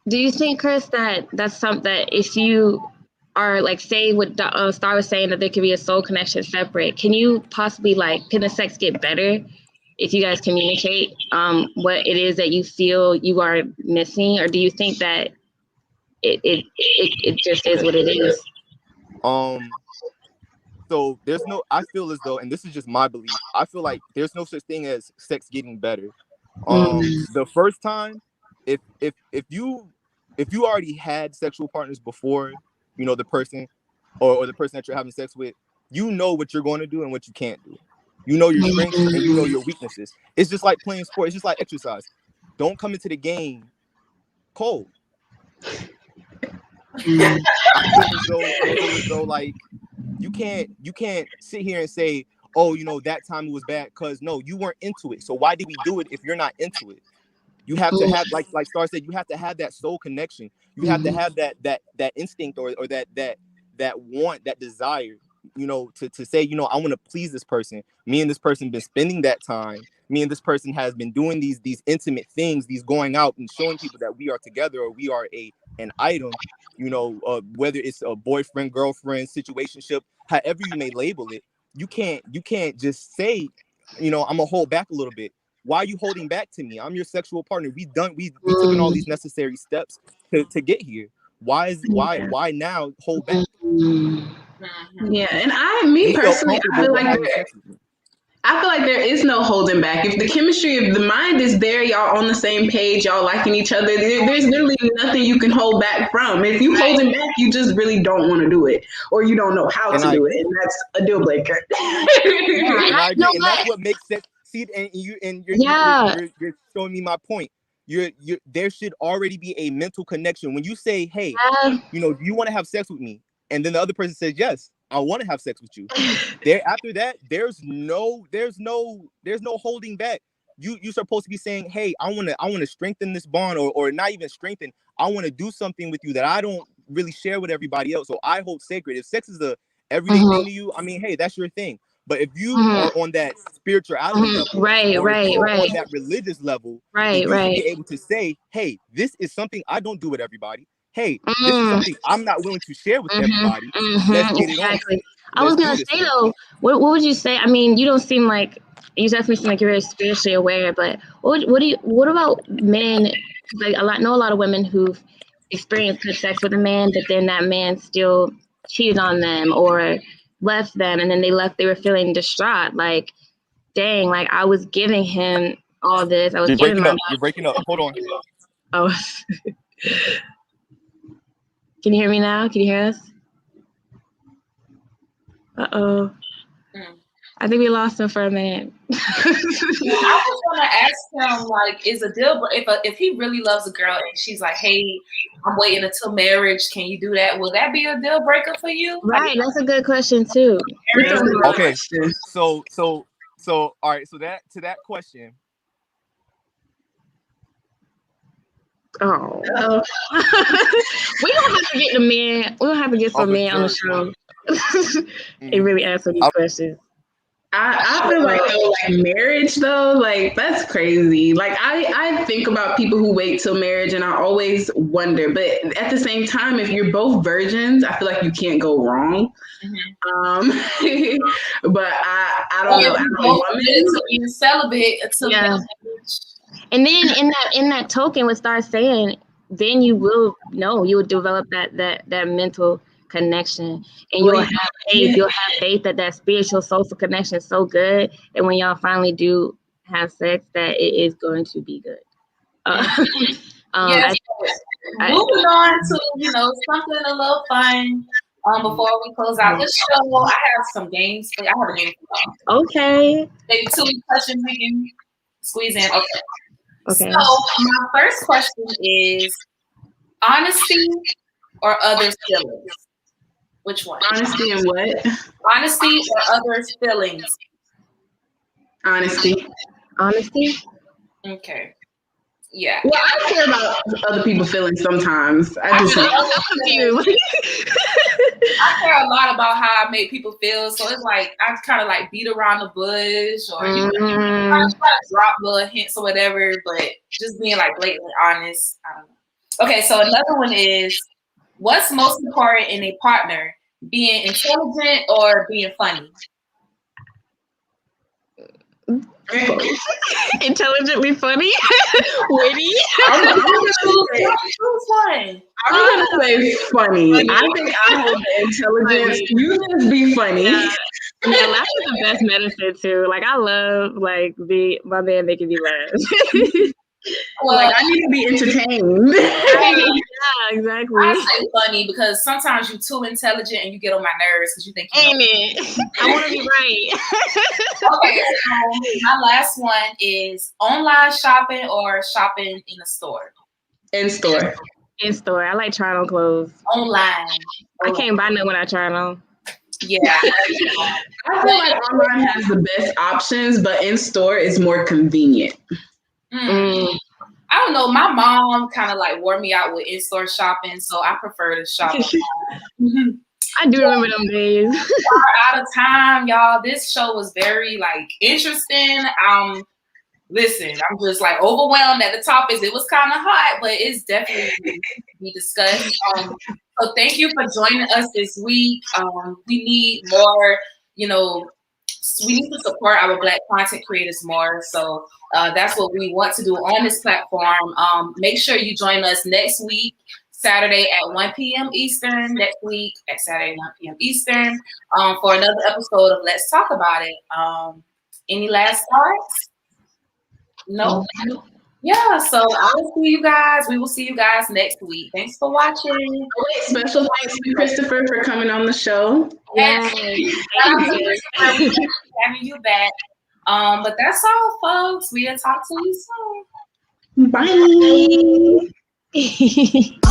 S2: Do you think, Chris, that's something that if you are like, say what Star was saying, that there could be a soul connection separate, can you possibly can the sex get better if you guys communicate what it is that you feel you are missing, or do you think that it just is what it is?
S6: So I feel as though, and this is just my belief, I feel like there's no such thing as sex getting better. The first time, if you already had sexual partners before, the person or the person that you're having sex with, you know what you're going to do and what you can't do. You know your strengths and you know your weaknesses. It's just like playing sport. It's just like exercise. Don't come into the game cold. I feel as though like you can't sit here and say, oh, that time it was bad, because no, you weren't into it. So why did we do it if you're not into it? You have to have, like Star said, you have to have that soul connection. You have to have that instinct or that want, that desire, to say, I want to please this person. Me and this person been spending that time. Me and this person has been doing these intimate things, these going out and showing people that we are together, or we are an item, whether it's a boyfriend, girlfriend, situationship, however you may label it. You can't just say, I'm gonna hold back a little bit. Why are you holding back to me? I'm your sexual partner. We taken all these necessary steps to get here. Why now hold back?
S3: Yeah, and me personally, I feel like there is no holding back. If the chemistry, if the mind is there, y'all on the same page, y'all liking each other, there's literally nothing you can hold back from. If you holding back, you just really don't want to do it, or you don't know how to do it, and that's a deal breaker.
S6: And I agree, and that's what makes sense. See, and you're showing me my point. There should already be a mental connection. When you say, hey, do you want to have sex with me? And then the other person says, yes, I want to have sex with you. After that, there's no holding back. You're supposed to be saying, hey, I want to strengthen this bond, or not even strengthen. I want to do something with you that I don't really share with everybody else. So I hold sacred. If sex is the everyday thing to you, I mean, hey, that's your thing. But if you are on that spirituality level, or on that religious level, then you should be able to say, hey, this is something I don't do with everybody. Hey, this is something I'm not willing to share with everybody. Let's get it on.
S2: I was gonna say though, what would you say? I mean, you don't seem like, you definitely seem like you're very spiritually aware, but what about men? Like know a lot of women who've experienced good sex with a man, but then that man still cheated on them or left them, and then they were feeling distraught, like, dang, like I was giving him all this. I was giving him.
S6: You're breaking up. Hold on.
S2: Oh. Can you hear me now? Can you hear us? Uh-oh. I think we lost him for a minute.
S1: I was going to ask him, like, is a deal if he really loves a girl and she's like, hey, I'm waiting until marriage, can you do that? Will that be a deal breaker for you?
S2: Right, that's a good question too.
S6: Okay, so all right, so to that question.
S2: Oh. We don't have to get the man. We don't have to get some men on the show. They really answer these questions.
S3: I feel like though, like marriage though, like that's crazy. Like I think about people who wait till marriage, and I always wonder. But at the same time, if you're both virgins, I feel like you can't go wrong. But I don't know.
S1: Both committed to being celibate until
S2: Yeah. And then in that token, what starts saying, then you will know, you will develop that mental connection, and you'll have faith. You'll have faith that spiritual social connection is so good, and when y'all finally do have sex, that it is going to be good.
S1: Yes. Moving on to something a little fun. Before we close out the show, I have some games. I have a game for y'all.
S2: Okay.
S1: Maybe 2 questions we can squeeze in. Okay.
S2: Okay.
S1: So my first question is honesty or other feelings? Which one?
S3: Honesty and what?
S1: Honesty or other feelings?
S3: Honesty.
S2: Honesty.
S1: Okay. Yeah.
S3: Well, I care about other people's feelings sometimes. I
S1: care a lot about how I make people feel, so it's like I kind of like beat around the bush, or I try to drop little hints or whatever, but just being like blatantly honest. I don't know. Okay, so another one is, what's most important in a partner? Being intelligent or being funny?
S2: Intelligently funny, witty.
S3: I'm gonna say funny. I think I hold the intelligence. You just be funny.
S2: Yeah, laughter is the best medicine too. Like I love my man making me laugh.
S1: Well,
S3: like I need to be entertained.
S2: Yeah, exactly.
S1: I say funny because sometimes you're too intelligent and you get on my nerves because you think you
S2: know. It? I want to be right.
S1: Okay, so my last one is online shopping or shopping in a store?
S3: In store.
S2: In store. I like trying on clothes.
S1: Online.
S2: I can't buy none when I try on.
S1: Yeah.
S3: I feel like online has the best options, but in store is more convenient.
S1: I don't know. My mom kind of like wore me out with in-store shopping, so I prefer to shop online.
S2: I do remember them days.
S1: We're out of time, y'all. This show was very interesting. Listen, I'm just overwhelmed at the topics. It was kind of hot, but it's definitely to be discussed. So thank you for joining us this week. We need more, we need to support our Black content creators more. So that's what we want to do on this platform. Make sure you join us next week, Saturday at 1 p.m. Eastern. Next week at Saturday 1 p.m. Eastern for another episode of Let's Talk About It. Any last thoughts? No. Yeah, so I will see you guys. We will see you guys next week. Thanks for watching.
S3: Special thanks to Christopher for coming on the show.
S1: Yes. Having you back. But that's all, folks. We'll talk to you soon.
S3: Bye.